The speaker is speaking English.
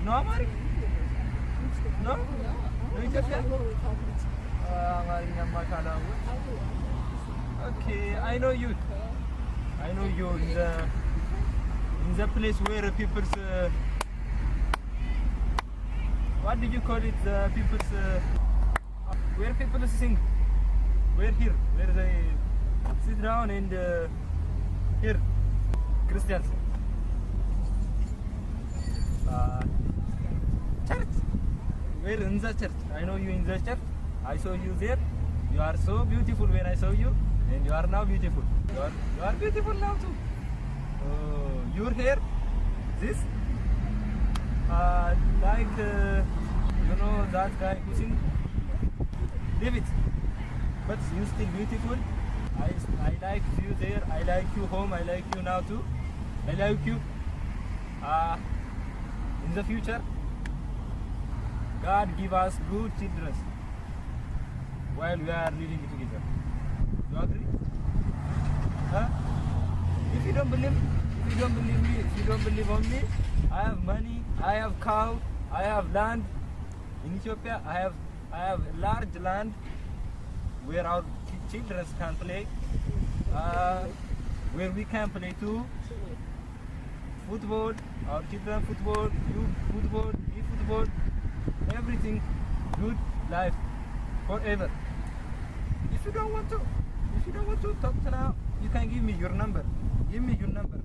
No Amharic? No? No Ethiopian? Okay, I know you in the place where people's what do you call it? The people's where people sing. Where they sit down and here Christians. Church. Where in the church? I know you in the church. I saw you there. You are so beautiful when I saw you, and you are now beautiful. You are beautiful now too. Oh, your hair, this, like you know that guy who sing, David. But you still beautiful. I like you there. I like you home. I like you now too. I like you. In the future, God give us good children while we are living together. You agree? Huh? If you don't believe me, if you don't believe on me, I have money, I have cow, I have land. In Ethiopia, I have large land where our children can play, where we can play too. Football, our children football, you football, me football, everything good life forever. If you don't want to talk to now, you can give me your number. Give me your number.